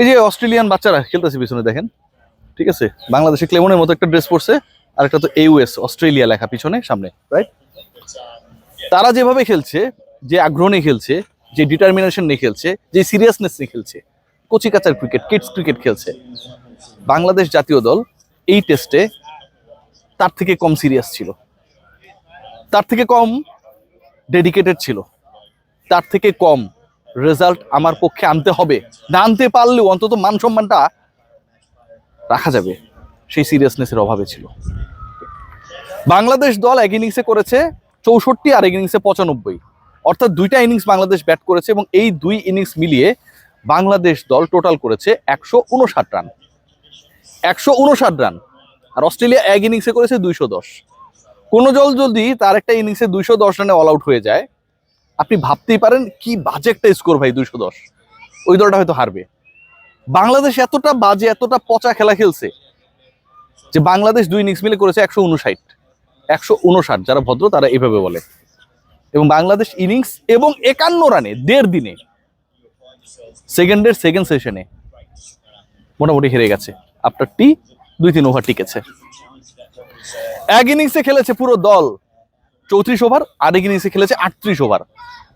এই যে অস্ট্রেলিয়ান বাচ্চারা খেলতেছে পিছনে দেখেন, ঠিক আছে, বাংলাদেশে ক্লেমনের মতো একটা ড্রেস পরছে, আর একটা তো AUS অস্ট্রেলিয়া লেখা পিছনে সামনে, রাইট? তারা যেভাবে খেলছে, যে আগ্রহ নিয়ে খেলছে, যে ডিটারমিনেশন নিয়ে খেলছে, যে সিরিয়াসনেস নিয়ে খেলছে, কচি কাচার ক্রিকেট, কিডস ক্রিকেট খেলছে, বাংলাদেশ জাতীয় দল এই টেস্টে তার থেকে কম সিরিয়াস ছিল, তার থেকে কম ডেডিকেটেড ছিল, তার থেকে কম রেজাল্ট আমার পক্ষে আনতে হবে, না আনতে পারলেও অন্তত মান সম্মানটা রাখা যাবে, সেই সিরিয়াসনেসের অভাবে ছিল। বাংলাদেশ দল এক ইনিংসে করেছে 64 আর এক ইনিংসে 95, অর্থাৎ দুইটা ইনিংস বাংলাদেশ ব্যাট করেছে এবং এই দুই ইনিংস মিলিয়ে বাংলাদেশ দল টোটাল করেছে 159 রান। 159 রান। আর অস্ট্রেলিয়া এক ইনিংসে করেছে 210। কোনো দল যদি তার একটা ইনিংসে 210 রানে অল আউট হয়ে যায়, আপনি ভাবতেই পারেন কি বাজে একটা স্কোর ভাই, 210। ওই দলটা হয়তো হারবে। বাংলাদেশ এতটা বাজে, এতটা পচা খেলা খেলছে যে বাংলাদেশ দুই ইনিংস মিলে করেছে 159। 159, যারা ভদ্র তারা এইভাবে বলে। এবং বাংলাদেশ ইনিংস এবং 51 রানে 1.5 দিনে সেকেন্ডের সেকেন্ড সেশনে মোটামুটি হেরে গেছে। আফটার 2-3 ওভার টিকেছে। এক ইনিংসে খেলেছে পুরো দল 34 ওভার, আরেক ইনিংসে খেলেছে 38 ওভার।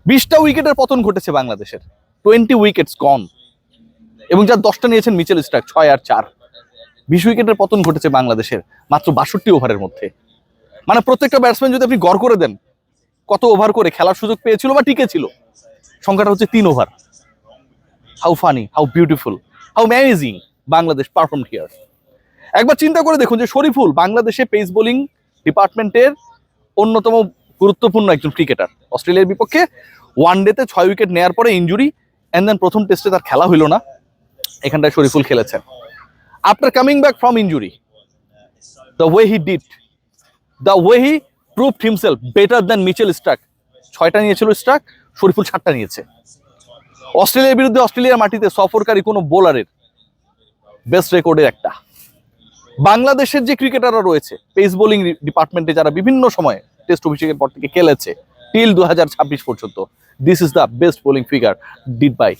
20টা উইকেটের পতন ঘটেছে বাংলাদেশের, 20 উইকেটস গন। এবং যার 10টা নিয়েছেন মিচেল স্টার্ক, 6 আর 4। 20 উইকেটের পতন ঘটেছে বাংলাদেশের মাত্র 62 ওভারের মধ্যে। মানে প্রত্যেকটা ব্যাটসম্যান যদি আপনি গড় করে দেন কত ওভার করে খেলার সুযোগ পেয়েছিল বা টিকেছিল, সংখ্যাটা হচ্ছে 3 over. How funny, how beautiful, how amazing Bangladesh perform here. একবার চিন্তা করে দেখুন যে শরীফুল বাংলাদেশে পেস বোলিং ডিপার্টমেন্টের অন্যতম গুরুত্বপূর্ণ একজন ক্রিকেটার। অস্ট্রেলিয়ার বিপক্ষে ওয়ানডেতে 6 উইকেট নেওয়ার পরে ইনজুরি, এন্ড দেন প্রথম টেস্টে তার খেলা হইল না, এখানটায় শরীফুল খেলেছেন। After coming back from injury, the way he did, the way he proved himself better than Mitchell Starc. 6টা নিয়েছিল স্টার্ক, শরীফুল 7টা নিয়েছে। অস্ট্রেলিয়ার বিরুদ্ধে অস্ট্রেলিয়ার মাটিতে সফরকারী কোনো বোলারের বেস্ট রেকর্ডের একটা। বাংলাদেশের যে ক্রিকেটাররা রয়েছে পেস বোলিং ডিপার্টমেন্টে, যারা বিভিন্ন সময়ে টেস্ট অভিষেকের পর থেকে খেলেছে টিল 2026 পর্যন্ত, this is the best bowling figure did by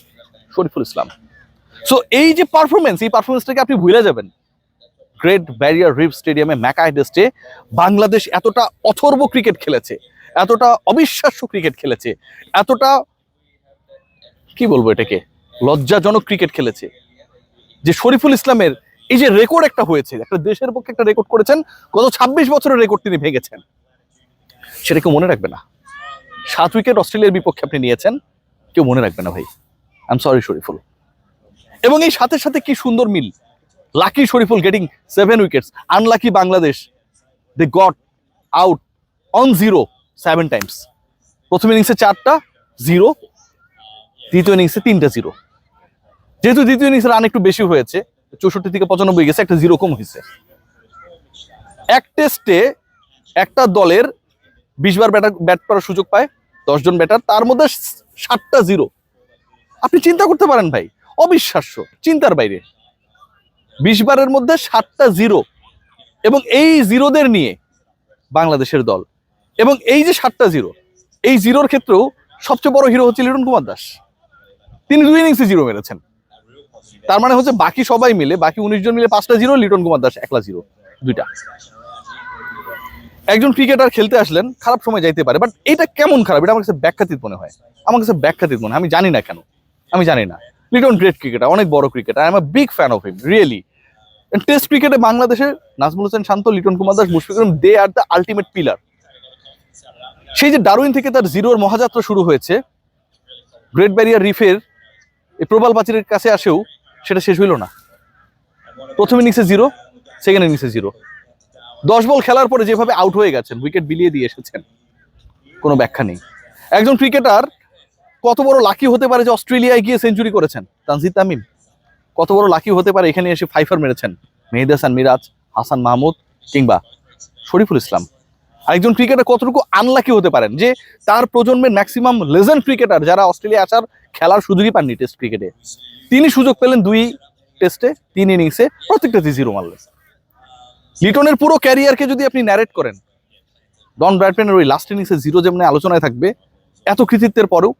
Shariful Islam. So এই যে পারফরমেন্স, এই পারফরমেন্সটাকে আপনি ভুলে যাবেন। গ্রেট ব্যারিয়ার রিফ স্টেডিয়ামে ম্যাকাই টেস্টে বাংলাদেশ এতটা অথর্ব ক্রিকেট খেলেছে, এতটা অবিশ্বাস্য ক্রিকেট খেলেছে, এতটা কি বলবো এটাকে, লজ্জাজনক ক্রিকেট খেলেছে যে শরীফুল ইসলামের এই যে রেকর্ড একটা হয়েছে, একটা দেশের পক্ষে একটা রেকর্ড করেছেন, গত 26 বছরের রেকর্ড তিনি ভেঙেছেন, সেটা কেউ মনে রাখবে না। 7 উইকেট অস্ট্রেলিয়ার বিপক্ষে আপনি নিয়েছেন, কেউ মনে রাখবে না ভাই। I am sorry Shoriful. এবং এই সাথে সাথে কি সুন্দর মিল, lucky Shoriful getting 7 wickets, unlucky Bangladesh they got out on 0 7 times. প্রথম ইনিংসে 4টা 0, দ্বিতীয় ইনিংসে 3টা 0। যেহেতু দ্বিতীয় ইনিংসে রান একটু বেশি হয়েছে, 64 থেকে 95 গেছে, একটা 0 কম হয়েছে। এক টেস্টে একটা দলের 20 বার ব্যাট করার সুযোগ পায় 10 জন ব্যাটার, তার মধ্যে 7টা 0। আপনি চিন্তা করতে পারেন ভাই, অবিশ্বাস্য, চিন্তার বাইরে। 20 বারের মধ্যে 7টা 0, এবং এই জিরোদের নিয়ে বাংলাদেশের দল। এবং এই যে 7টা 0, এই জিরোর ক্ষেত্রেও সবচেয়ে বড় হিরো হচ্ছে লিটন কুমার দাস। তিনি 2 ইনিংসে 0 মেরেছেন। তার মানে হচ্ছে বাকি সবাই মিলে, বাকি 19 জন মিলে 5টা 0, লিটন কুমার দাস একলা 0, 2টা। একজন ক্রিকেটার খেলতে আসলেন, খারাপ সময় যাইতে পারে, বাট এটা কেমন খারাপ, এটা আমার কাছে ব্যাখ্যাতীত মনে হয়। আমার কাছে ব্যাখ্যাতীত মনে হয়, আমি জানি না কেন, আমি জানি না। লিটন গ্রেট ক্রিকেটার, অনেক বড় cricketer, I am a big fan of him really. Test ক্রিকেটে বাংলাদেশের নাজমুল হোসেন শান্ত, লিটন কুমার দাস, মুশফিকুর রহিম, দে আর দ্য আলটিমেট পিলার। সেই যে ডারউইন থেকে তার জিরোর মহাযাত্রা শুরু হয়েছে, গ্রেট ব্যারিয়ার রিফের এই প্রবাল প্রাচীরের কাছে আসেও সেটা শেষ হইল না। প্রথম ইনিংসে 0, সেকেন্ড ইনিংসে 0। 10 বল খেলার পরে যেভাবে আউট হয়ে গেছেন, উইকেট বিলিয়ে দিয়ে এসেছেন, কোনো ব্যাখ্যা নেই। একজন ক্রিকেটার কত বড় লাকি হতে পারে যে অস্ট্রেলিয়ায় গিয়ে সেঞ্চুরি করেছেন। তানজিদ তামিম কত বড় লাকি হতে পারে এখানে এসে 5 মেরেছেন। মেহেদী হাসান মিরাজ, হাসান মাহমুদ কিংবা শরীফুল ইসলাম। আরেকজন ক্রিকেটার কতটুকু আনলাকি হতে পারেন যে তার প্রজন্মের ম্যাক্সিমাম লেজেন্ড ক্রিকেটার যারা অস্ট্রেলিয়া আসার খেলার সুযোগই পাননি টেস্ট ক্রিকেটে, তিনি সুযোগ পেলেন 2 টেস্টে 3 ইনিংসে প্রত্যেকটাতে 0 মারলেন। লিটনের পুরো ক্যারিয়ারকে যদি আপনি ন্যারেট করেন, ডন ব্র্যাডম্যানের ওই লাস্ট ইনিংসে 0 যেমন আলোচনায় থাকবে, এত কৃতিত্বের পরেও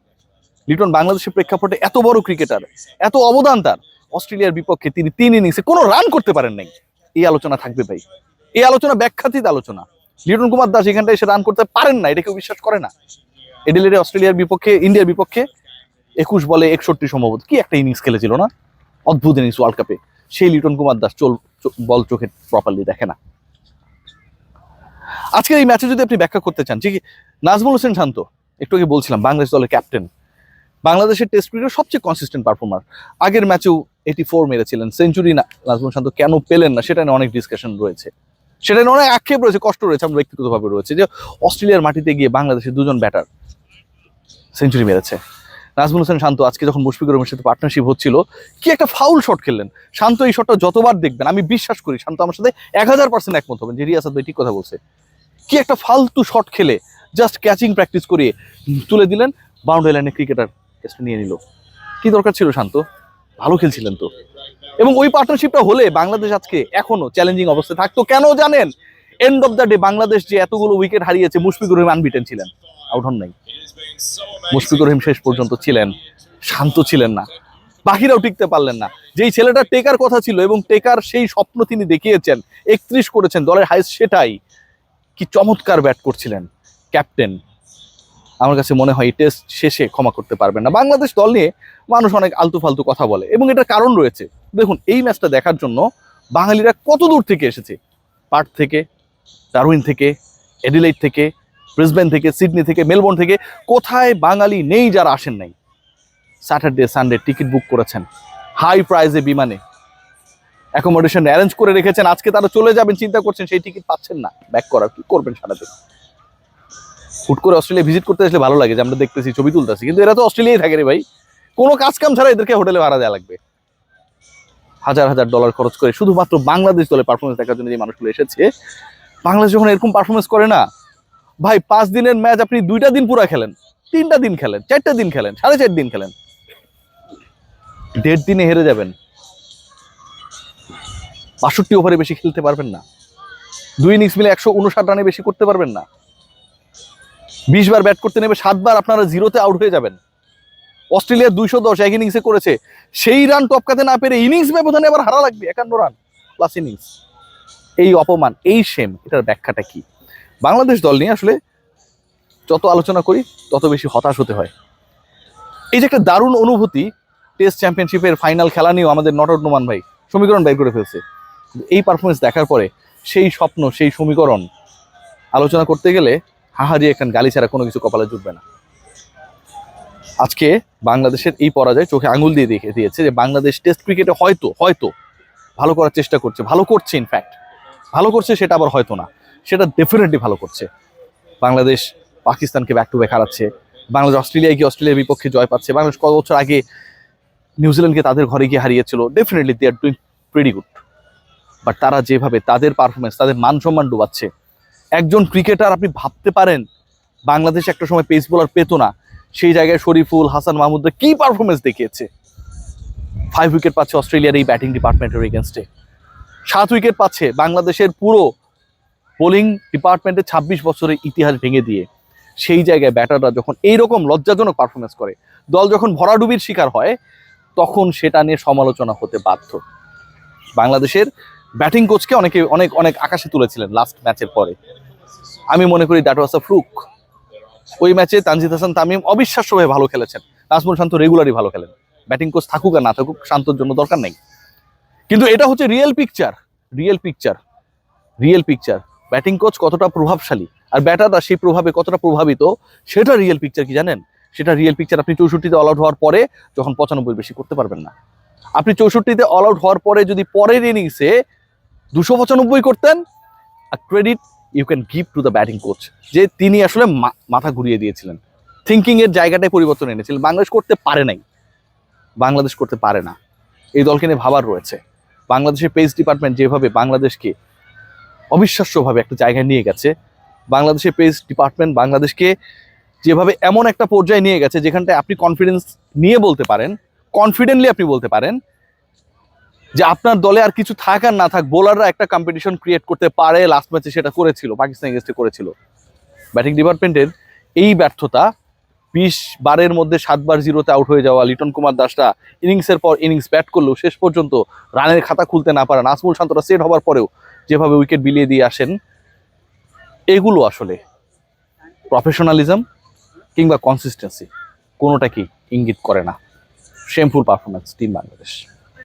লিটন বাংলাদেশের প্রেক্ষাপটে এত বড় ক্রিকেটার, এত অবদান তার, অস্ট্রেলিয়ার বিপক্ষে তিনি 3 ইনিংসে কোনো রান করতে পারেন নাই। এই আলোচনা থাকবে ভাই, এই আলোচনা ব্যাখ্যাতীত আলোচনা। লিটন কুমার দাস এখানটা এসে রান করতে পারেন না, এটা কেউ বিশ্বাস করে না। এডিলেডে অস্ট্রেলিয়ার বিপক্ষে, ইন্ডিয়ার বিপক্ষে 21 বলে 61 সম্ভবত কি একটা ইনিংস খেলেছিল না, অদ্ভুত ইনিংস ওয়ার্ল্ড কাপে। সেই লিটন কুমার দাস বল চোখে প্রপারলি দেখে না। আজকের এই ম্যাচে যদি আপনি ব্যাখ্যা করতে চান, যে নাজমুল হোসেন শান্ত, একটু আগে বলছিলাম বাংলাদেশ দলের ক্যাপ্টেন, বাংলাদেশের টেস্ট ক্রিকেটের সবচেয়ে কনসিস্টেন্ট পারফর্মার। আগের ম্যাচেও 84 মেরেছিলেন, সেঞ্চুরি না নাজমুল শান্ত কেন পেলেন না সেটা নিয়ে অনেক ডিসকাশন রয়েছে, সেটা নিয়ে অনেক আক্ষেপ রয়েছে, কষ্ট রয়েছে, আমরা ব্যক্তিগতভাবে রয়েছে যে অস্ট্রেলিয়ার মাটিতে গিয়ে বাংলাদেশের দুজন ব্যাটার সেঞ্চুরি মেরেছে। নাজমুল হোসেন শান্ত আজকে যখন মুশফিকুর রহমানের সাথে পার্টনারশিপ হচ্ছিল, কি একটা ফাউল শট খেললেন। শান্ত এই শটটা যতবার দেখবেন, আমি বিশ্বাস করি শান্ত আমার সাথে 1000% একমত হবেন যে রিয়াসাদ ভাই ঠিক কথা বলছে। কি একটা ফালতু শট খেলে জাস্ট ক্যাচিং প্র্যাকটিস করিয়ে তুলে দিলেন, বাউন্ডারি লাইনে ক্রিকেটার ক্যাচটা নিয়ে নিল। কি দরকার ছিল শান্ত, ভালো খেলছিলেন তো। এবং ওই পার্টনারশিপটা হলে বাংলাদেশ আজকে এখনো চ্যালেঞ্জিং অবস্থায় থাকতো। কেন জানেন? End of the day Bangladesh যে এতগুলো উইকেট হারিয়েছে, মুশফিকুর রহিম আনবিটেন ছিলেন, আউট হন নাই। মুশফিকুর রহিম শেষ পর্যন্ত ছিলেন, শান্ত ছিলেন না, বাকিরাও টিকতে পারলেন না। যেই ছেলেটা টেকার কথা ছিল এবং টেকার সেই স্বপ্ন তিনি দেখিয়েছেন, 31 করেছেন, দলের হাইস্ট সেটাই। কি চমৎকার ব্যাট করছিলেন ক্যাপ্টেন। আমার কাছে মনে হয় টেস্ট শেষে ক্ষমা করতে পারবেন না। বাংলাদেশ দল নিয়ে মানুষ অনেক আলতু ফালতু কথা বলে এবং এটার কারণ রয়েছে। দেখুন, এই ম্যাচটা দেখার জন্য বাঙালিরা কত দূর থেকে এসেছে, পার্থ থেকে, ডারউইন থেকে, এডিলেইড থেকে, ব্রিসবেন থেকে, সিডনি থেকে, মেলবোর্ন থেকে, কোথায় বাঙালি নেই যারা আসেন নাই। স্যাটারডে সানডে টিকিট বুক করেছেন, হাই প্রাইজে বিমানে অ্যাকোমোডেশন অ্যারেঞ্জ করে রেখেছেন। আজকে তারা চলে যাবেন, চিন্তা করছেন সেই টিকিট পাচ্ছেন না, ব্যাক করার কি করবেন সারাদিন। হুট করে অস্ট্রেলিয়া ভিজিট করতে আসলে ভালো লাগে যে আমরা দেখতেছি, ছবি তুলতেছি, কিন্তু এরা তো অস্ট্রেলিয়ায় থাকে রে ভাই। কোনো কাজ কাম ছাড়া এদেরকে হোটেলে ভাড়া দেওয়া লাগবে, হাজার হাজার ডলার খরচ করে শুধুমাত্র বাংলাদেশ দলের পারফরমেন্স দেখার জন্য যে মানুষগুলো এসেছে। বাংলাদেশ যখন এরকম পারফরমেন্স করে না ভাই, 5 দিনের ম্যাচ আপনি 2টা দিন পুরো খেলেন, 3টা দিন খেলেন, 4টা দিন খেলেন, 4.5 দিন খেলেন, 1.5 দিনে হেরে যাবেন। 62 ওভারে বেশি খেলতে পারবেন না, 2 ইনিংস মিলে 159 রানে বেশি করতে পারবেন না। 20 বার ব্যাট করতে নেবে, 7 বার আপনারা জিরোতে আউট হয়ে যাবেন। অস্ট্রেলিয়া 210 এক ইনিংসে করেছে, সেই রান টপকাতে না পেরে ইনিংস ব্যবধানে আবার হারা লাগবে 51 রান প্লাস ইনিংস। এই অপমান, এই শেম, এটার ব্যাখ্যাটা কি? বাংলাদেশ দল নিয়ে আসলে যত আলোচনা করি তত বেশি হতাশ হতে হয়। এই যে একটা দারুণ অনুভূতি, টেস্ট চ্যাম্পিয়নশিপের ফাইনাল খেলা নিয়েও আমাদের নট আউট নোমান ভাই সমীকরণ বের করে ফেলছে। এই পারফরমেন্স দেখার পরে সেই স্বপ্ন, সেই সমীকরণ আলোচনা করতে গেলে হাহারি একখান গালি ছাড়া কোনো কিছু কপালে জুটবে না। আজকে বাংলাদেশের এই পরাজয় চোখে আঙুল দিয়ে দেখে দিয়েছে যে বাংলাদেশ টেস্ট ক্রিকেটে হয়তো ভালো করার চেষ্টা করছে, ভালো করছে, ইনফ্যাক্ট ভালো করছে, সেটা আবার হয়তো না, সেটা ডেফিনেটলি ভালো করছে। বাংলাদেশ পাকিস্তানকে ব্যাক টু ব্যাক হারাচ্ছে, বাংলাদেশ অস্ট্রেলিয়ায় গিয়ে অস্ট্রেলিয়ার বিপক্ষে জয় পাচ্ছে, বাংলাদেশ কত বছর আগে নিউজিল্যান্ডকে তাদের ঘরে গিয়ে হারিয়েছিল। Definitely they are doing pretty good, but তারা যেভাবে তাদের পারফরমেন্স, তাদের মান সম্মান ডুবাচ্ছে, একজন ক্রিকেটার আপনি ভাবতে পারেন বাংলাদেশ একটা সময় পেস বোলার পেতো না, সেই জায়গায় শরীফুল, হাসান মাহমুদরা কি পারফরমেন্স দেখিয়েছে। 5 উইকেট পাচ্ছে অস্ট্রেলিয়ার এই ব্যাটিং ডিপার্টমেন্টের এগেনস্টে, 7 উইকেট পাচ্ছে বাংলাদেশের পুরো বোলিং ডিপার্টমেন্টে 26 বছরের ইতিহাস ভেঙে দিয়ে। সেই জায়গায় ব্যাটাররা যখন এইরকম লজ্জাজনক পারফরমেন্স করে, দল যখন ভরাডুবির শিকার হয়, তখন সেটা নিয়ে সমালোচনা হতে বাধ্য। বাংলাদেশের ব্যাটিং কোচকে অনেক আকাশে তুলেছিলেন লাস্ট ম্যাচের পরে। আমি মনে করি দ্যাট ওয়াজ আ ফ্লুক। ওই ম্যাচে তানজিদ হাসান তামিম অবিশ্বাস্যভাবে ভালো খেলেছেন, নাজমুল শান্ত রেগুলারই ভালো খেলেন। ব্যাটিং কোচ থাকুক আর না থাকুক, শান্তর জন্য দরকার নেই। কিন্তু এটা হচ্ছে রিয়েল পিকচার। ব্যাটিং কোচ কতটা প্রভাবশালী আর ব্যাটাররা সেই প্রভাবে কতটা প্রভাবিত, সেটা রিয়েল পিকচার। কি জানেন? সেটা রিয়েল পিকচার আপনি 64তে অল আউট হওয়ার পরে যখন 95 বেশি করতে পারবেন না। আপনি 64তে অল আউট হওয়ার পরে যদি পরের ইনিংসে 295 করতেন, credit you can give to the batting coach, যে তিনি আসলে মাথা ঘুরিয়ে দিয়েছিলেন, থিঙ্কিং এর জায়গাটায় পরিবর্তন এনেছিলেন। বাংলাদেশ করতে পারে নাই, বাংলাদেশ করতে পারে না। এই দলকে নিয়ে ভাবার রয়েছে। বাংলাদেশের পেস ডিপার্টমেন্ট যেভাবে বাংলাদেশকে অবিশ্বাস্যভাবে একটা জায়গায় নিয়ে গেছে, বাংলাদেশের পেস ডিপার্টমেন্ট বাংলাদেশকে যেভাবে এমন একটা পর্যায়ে নিয়ে গেছে যেখানটায় আপনি কনফিডেন্স নিয়ে বলতে পারেন, কনফিডেন্টলি আপনি বলতে পারেন যে আপনার দলে আর কিছু থাক আর না থাক, বোলাররা একটা কম্পিটিশন ক্রিয়েট করতে পারে। লাস্ট ম্যাচে সেটা করেছিল, পাকিস্তান এগেইনস্টে করেছিল। ব্যাটিং ডিপার্টমেন্টের এই ব্যর্থতা 20 বারের মধ্যে 7 বার জিরোতে আউট হয়ে যাওয়া লিটন কুমার দাসরা ইনিংসের পর ইনিংস ব্যাট করলেও শেষ পর্যন্ত রানের খাতা খুলতে না পারা, নাজমুল শান্তরা সেট হবার পরেও যেভাবে উইকেট বিলিয়ে দিয়ে আসেন, এগুলো আসলে প্রফেশনালিজম কিংবা কনসিস্টেন্সি কোনোটাকেই ইঙ্গিত করে না। Shameful performance team Bangladesh.